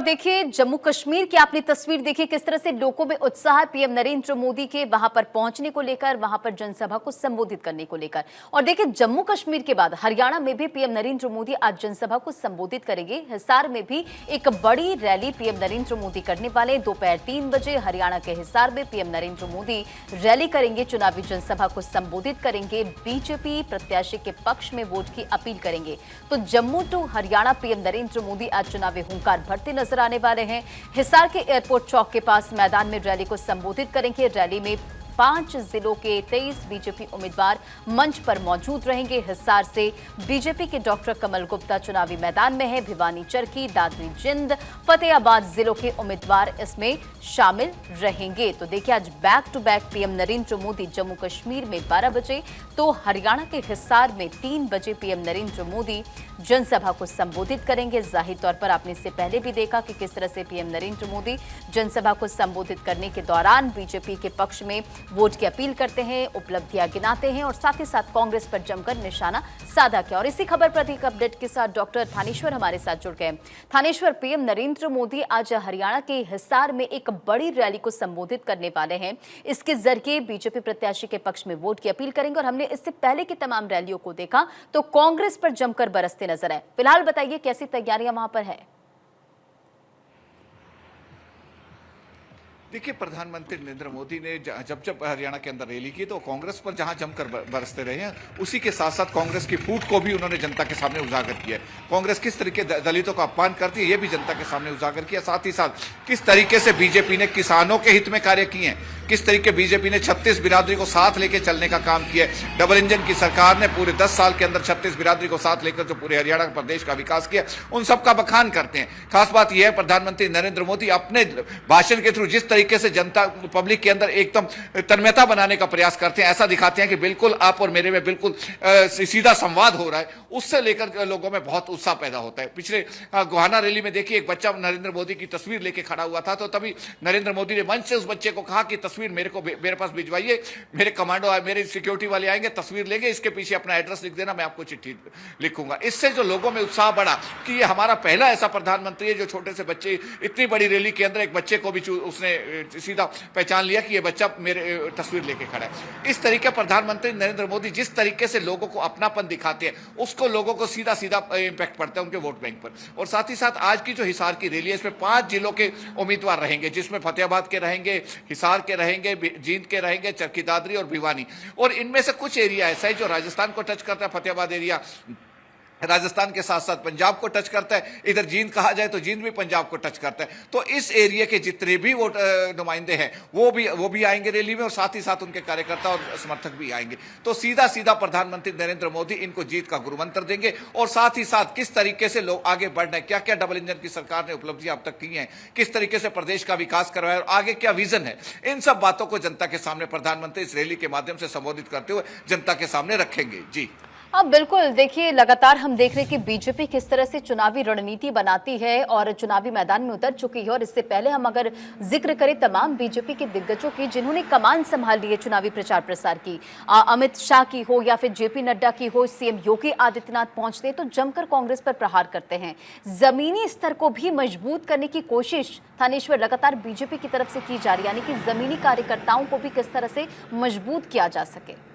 देखिए जम्मू कश्मीर की आपने तस्वीर देखी, किस तरह से लोगों में उत्साह है पीएम नरेंद्र मोदी के वहां पर पहुंचने को लेकर, वहां पर जनसभा को संबोधित करने को लेकर। और देखिए जम्मू कश्मीर के बाद हरियाणा में भी पीएम नरेंद्र मोदी आज जनसभा को संबोधित करेंगे। हिसार में भी एक बड़ी रैली पीएम नरेंद्र मोदी करने वाले। दोपहर 3 बजे हरियाणा के हिसार में पीएम नरेंद्र मोदी रैली करेंगे, चुनावी जनसभा को संबोधित करेंगे, बीजेपी प्रत्याशी के पक्ष में वोट की अपील करेंगे। तो जम्मू टू हरियाणा पीएम नरेंद्र मोदी आज चुनावी हुंकार भरते नजर आने वाले हैं। हिसार के एयरपोर्ट चौक के पास मैदान में रैली को संबोधित करेंगे। रैली में 5 जिलों के 23 बीजेपी उम्मीदवार मंच पर मौजूद रहेंगे। हिसार से बीजेपी के डॉक्टर कमल गुप्ता चुनावी मैदान में है। भिवानी, चरखी, दादरी, जिंद, फतेहाबाद जिलों के उम्मीदवार इसमें शामिल रहेंगे। तो देखिए आज back to back PM Narendra Modi Jammu Kashmir में 12 बजे, तो हरियाणा के हिसार में 3 बजे पीएम नरेंद्र मोदी जनसभा को संबोधित करेंगे। जाहिर तौर पर आपने इससे पहले भी देखा कि किस तरह से पीएम नरेंद्र मोदी जनसभा को संबोधित करने के दौरान बीजेपी के पक्ष में वोट की अपील करते हैं, उपलब्धियां गिनाते हैं और साथ ही साथ कांग्रेस पर जमकर निशाना साधा किया। और इसी खबर पर अधिक अपडेट के साथ डॉक्टर थानेश्वर हमारे साथ जुड़ गए। थानेश्वर, पीएम नरेंद्र मोदी आज हरियाणा के हिसार में एक बड़ी रैली को संबोधित करने वाले हैं। इसके जरिए बीजेपी प्रत्याशी के पक्ष में वोट की अपील करेंगे और हमने इससे पहले की तमाम रैलियों को देखा तो कांग्रेस पर जमकर बरसते नजर आए। फिलहाल बताइए कैसी तैयारियां वहां पर है। देखिए, प्रधानमंत्री नरेंद्र मोदी ने जब जब हरियाणा के अंदर रैली की तो कांग्रेस पर जहां जमकर बरसते रहे हैं, उसी के साथ साथ कांग्रेस की फूट को भी उन्होंने जनता के सामने उजागर किया है। कांग्रेस किस तरीके दलितों का अपमान करती है, ये भी जनता के सामने उजागर किया। साथ ही साथ किस तरीके से बीजेपी ने किसानों के हित में कार्य किए हैं, किस तरीके बीजेपी ने 36 बिरादरी को साथ लेकर चलने का काम किया है। डबल इंजन की सरकार ने पूरे 10 साल के अंदर 36 बिरादरी को साथ लेकर जो पूरे हरियाणा प्रदेश का विकास किया, उन सबका बखान करते हैं। खास बात यह है, प्रधानमंत्री नरेंद्र मोदी अपने भाषण के थ्रू जिस तरीके से जनता पब्लिक के अंदर एकदम तन्मयता बनाने का प्रयास करते हैं, ऐसा दिखाते हैं कि बिल्कुल आप और मेरे में बिल्कुल सीधा संवाद हो रहा है, उससे लेकर लोगों में बहुत उत्साह पैदा होता है। पिछले गोहाना रैली में देखिए, एक बच्चा नरेंद्र मोदी की तस्वीर लेके खड़ा हुआ था, तो तभी नरेंद्र मोदी ने मंच से उस बच्चे को कहा कि तस्वीर मेरे पास भिजवाइए, मेरे कमांडो मेरे सिक्योरिटी वाले आएंगे, तस्वीर लेंगे, इसके पीछे अपना एड्रेस लिख देना, मैं आपको चिट्ठी लिखूंगा। इससे जो लोगों में उत्साह बढ़ा कि ये हमारा पहला ऐसा प्रधानमंत्री है जो छोटे से बच्चे, इतनी बड़ी रैली के अंदर एक बच्चे को भी उसने सीधा पहचान लिया कि ये बच्चा मेरे तस्वीर लेके खड़ा है। इस तरीके प्रधानमंत्री नरेंद्र मोदी जिस तरीके से लोगों को अपनापन दिखाते हैं, उसको लोगों को सीधा सीधा इंपैक्ट पड़ता है उनके वोट बैंक पर। और साथ ही साथ आज की जो हिसार की रैली है, इसमें 5 जिलों के उम्मीदवार रहेंगे, जिसमें फतेहाबाद के रहेंगे, हिसार के रहेंगे, जींद के रहेंगे, चरखी, दादरी और भिवानी। और इनमें से कुछ एरिया ऐसा है जो राजस्थान को टच करता है। फतेहाबाद एरिया राजस्थान के साथ साथ पंजाब को टच करता है, इधर जींद कहा जाए तो जींद भी पंजाब को टच करता है। तो इस एरिया के जितने भी वोट नुमाइंदे हैं वो भी आएंगे रैली में, और साथ ही साथ उनके कार्यकर्ता और समर्थक भी आएंगे। तो सीधा सीधा प्रधानमंत्री नरेंद्र मोदी इनको जीत का गुरुमंत्र देंगे। और साथ ही साथ किस तरीके से लोग आगे बढ़ रहे हैं, क्या क्या डबल इंजन की सरकार ने उपलब्धियां अब तक की हैं, किस तरीके से प्रदेश का विकास करवाया और आगे क्या विजन है, इन सब बातों को जनता के सामने प्रधानमंत्री इस रैली के माध्यम से संबोधित करते हुए जनता के सामने रखेंगे। जी हाँ बिल्कुल, देखिए लगातार हम देख रहे हैं कि बीजेपी किस तरह से चुनावी रणनीति बनाती है और चुनावी मैदान में उतर चुकी है। और इससे पहले हम अगर जिक्र करें तमाम बीजेपी के दिग्गजों की जिन्होंने कमान संभाल ली है चुनावी प्रचार प्रसार की, अमित शाह की हो या फिर जेपी नड्डा की हो, सीएम योगी आदित्यनाथ पहुंचते तो जमकर कांग्रेस पर प्रहार करते हैं। जमीनी स्तर को भी मजबूत करने की कोशिश थानेश्वर लगातार बीजेपी की तरफ से की जा रही है, यानी कि जमीनी कार्यकर्ताओं को भी किस तरह से मजबूत किया जा सके।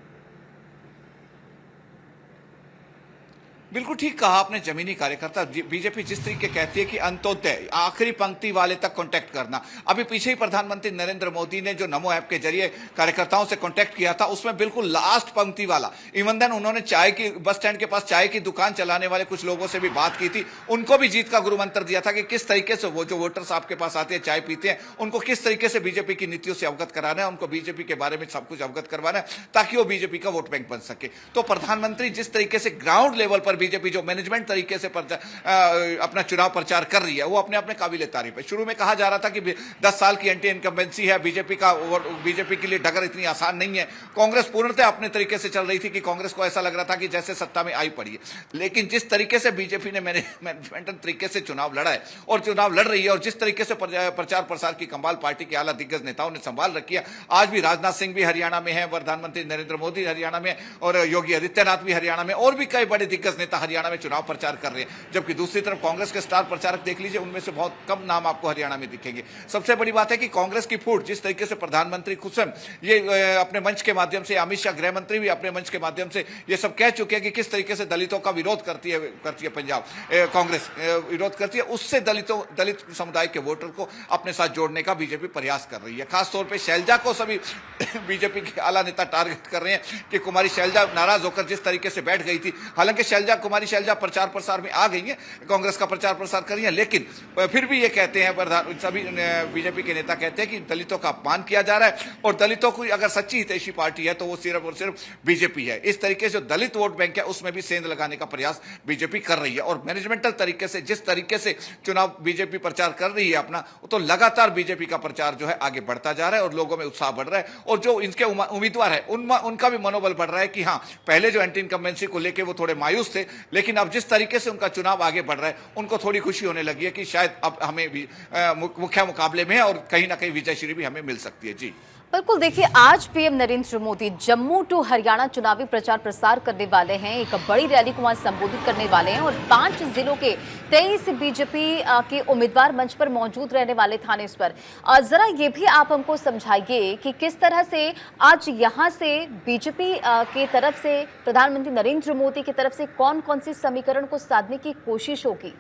बिल्कुल ठीक कहा आपने, जमीनी कार्यकर्ता। बीजेपी जिस तरीके कहती है कि अंत्योदय आखिरी पंक्ति वाले तक कांटेक्ट करना। अभी पीछे ही प्रधानमंत्री नरेंद्र मोदी ने जो नमो ऐप के जरिए कार्यकर्ताओं से कांटेक्ट किया था, उसमें बिल्कुल लास्ट पंक्ति वाला, इवन देन उन्होंने चाय की बस स्टैंड के पास चाय की दुकान चलाने वाले कुछ लोगों से भी बात की थी, उनको भी जीत का गुरु मंत्र दिया था कि किस तरीके से वो जो वोटर्स आपके पास आते हैं चाय पीते हैं, उनको किस तरीके से बीजेपी की नीतियों से अवगत कराना है, उनको बीजेपी के बारे में सब कुछ अवगत करवाना है ताकि वो बीजेपी का वोट बैंक बन सके। तो प्रधानमंत्री जिस तरीके से ग्राउंड लेवल पर बीजेपी जो मैनेजमेंट तरीके से अपना चुनाव प्रचार कर रही है, वो अपने अपने काबिले तारीफ है। शुरू में कहा जा रहा था कि 10 साल की एंटी इनकम्बेंसी है, बीजेपी के लिए डगर इतनी आसान नहीं है। कांग्रेस पूर्णतः अपने तरीके से चल रही थी कि कांग्रेस को ऐसा लग रहा था कि जैसे सत्ता में आई पड़ी है। लेकिन जिस तरीके से बीजेपी ने मैनेजमेंट तरीके से चुनाव लड़ा है और चुनाव लड़ रही है, और जिस तरीके से प्रचार प्रसार की कमाल पार्टी के आला दिग्गज नेताओं ने संभाल रखी है। आज भी राजनाथ सिंह भी हरियाणा में है, प्रधानमंत्री नरेंद्र मोदी हरियाणा में, और योगी आदित्यनाथ भी हरियाणा में, और भी कई बड़े दिग्गज नेता जनता हरियाणा में चुनाव प्रचार कर रहे हैं, जबकि दूसरी तरफ कांग्रेस के स्टार प्रचारक देख लीजिए, उनमें से बहुत कम नाम आपको हरियाणा में दिखेंगे। सबसे बड़ी बात है कि कांग्रेस की फूट, जिस तरीके से प्रधानमंत्री खुद स्वयं ये अपने मंच के माध्यम से, अमित शाह गृह मंत्री भी अपने मंच के माध्यम से ये सब कह चुके हैं कि किस तरीके से दलितों का विरोध करती है पंजाब कांग्रेस विरोध करती है, उससे दलित समुदाय के वोटर को अपने साथ जोड़ने का बीजेपी प्रयास कर रही है। खासतौर पर शैलजा को सभी बीजेपी के आला नेता टारगेट कर रहे हैं कि कुमारी शैलजा नाराज होकर जिस तरीके से बैठ गई थी, हालांकि कुमारी शैलजा प्रचार प्रसार में आ गई है, कांग्रेस का प्रचार प्रसार कर रही है, लेकिन फिर भी ये कहते हैं, सभी बीजेपी के नेता कहते हैं कि दलितों का अपमान किया जा रहा है और दलितों को अगर सच्ची हितैषी पार्टी है तो वो सिर्फ और सिर्फ बीजेपी है। इस तरीके से जो दलित वोट बैंक है उसमें भी सेंध लगाने का प्रयास बीजेपी कर रही है और मैनेजमेंटल तरीके से जिस तरीके से चुनाव बीजेपी प्रचार कर रही है अपना, तो लगातार बीजेपी का प्रचार जो है आगे बढ़ता जा रहा है और लोगों में उत्साह बढ़ रहा है और जो इनके उम्मीदवार है उनका भी मनोबल बढ़ रहा है कि हाँ, पहले जो एंटी इनकम्बेंसी को लेकर वो थोड़े मायूस थे, लेकिन अब जिस तरीके से उनका चुनाव आगे बढ़ रहा है उनको थोड़ी खुशी होने लगी है कि शायद अब हमें भी मुख्य मुकाबले में और कहीं ना कहीं विजयश्री भी हमें मिल सकती है। जी बिल्कुल, देखिए आज पीएम नरेंद्र मोदी जम्मू टू हरियाणा चुनावी प्रचार प्रसार करने वाले हैं, एक बड़ी रैली को वहां संबोधित करने वाले हैं और 5 जिलों के 23 बीजेपी के उम्मीदवार मंच पर मौजूद रहने वाले थानेश्वर। जरा ये भी आप हमको समझाइए कि किस तरह से आज यहां से बीजेपी के तरफ से प्रधानमंत्री नरेंद्र मोदी की तरफ से कौन कौन सी समीकरण को साधने की कोशिश होगी।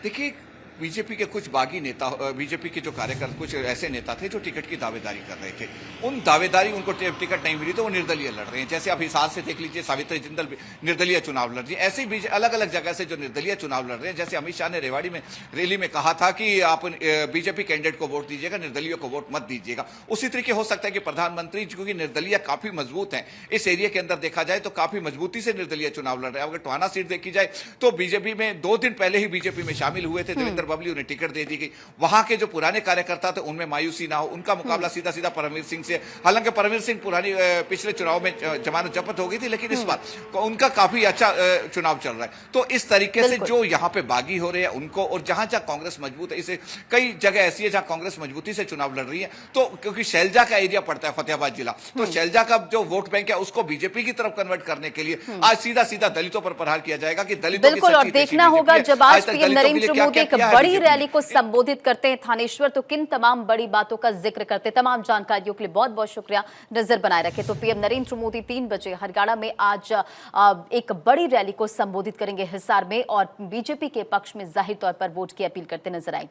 देखिए, बीजेपी के कुछ बागी नेता, बीजेपी के जो कार्यकर्ता, कुछ ऐसे नेता थे जो टिकट की दावेदारी कर रहे थे, उन दावेदारी उनको टिकट नहीं मिली तो वो निर्दलीय लड़ रहे हैं। जैसे आप हिसार से देख लीजिए, सावित्री जिंदल निर्दलीय चुनाव लड़ रही है। ऐसे ही अलग अलग जगह से जो निर्दलीय चुनाव लड़ रहे हैं, जैसे अमित शाह ने रेवाड़ी में रैली में कहा था कि आप बीजेपी कैंडिडेट को वोट दीजिएगा, निर्दलीय को वोट मत दीजिएगा। उसी तरीके हो सकता है कि प्रधानमंत्री, क्योंकि निर्दलीय काफी मजबूत है इस एरिया के अंदर देखा जाए तो काफी मजबूती से निर्दलीय चुनाव लड़ रहे हैं। अगर टोहाना सीट देखी जाए तो बीजेपी में 2 दिन पहले ही बीजेपी में शामिल हुए थे देवेंद्र बबली, उन्हें टिकट दे दी गई। वहां के जो पुराने कार्यकर्ता थे उनमें मायूसी ना हो, उनका मुकाबला सीधा सीधा परमवीर सिंह से, हालांकि परमवीर सिंह पुरानी पिछले चुनाव में जमानत जब्त हो गई थी, लेकिन इस बार उनका काफी अच्छा चुनाव चल रहा है। तो इस तरीके से जो यहाँ पे बागी हो रहे हैं उनको, और जहां जहां कांग्रेस मजबूत है, इसे कई जगह ऐसी है जहां कांग्रेस मजबूती से चुनाव लड़ रही है, तो क्योंकि शैलजा का एरिया पड़ता है फतेहाबाद जिला, तो शैलजा का जो वोट बैंक है उसको बीजेपी की तरफ कन्वर्ट करने के लिए आज सीधा सीधा दलितों पर प्रहार किया जाएगा कि दलितों की बिल्कुल, और देखना होगा जब आज पीएम नरेंद्र मोदी एक बड़ी रैली को संबोधित करते हैं थानेश्वर, तो किन तमाम बड़ी बातों का जिक्र करते हैं। तमाम जानकारियों के लिए बहुत बहुत शुक्रिया, नजर बनाए रखें। तो पीएम नरेंद्र मोदी 3 बजे हरियाणा में आज एक बड़ी रैली को संबोधित करेंगे हिसार में और बीजेपी के पक्ष में जाहिर तौर पर वोट की अपील करते नजर आएंगे।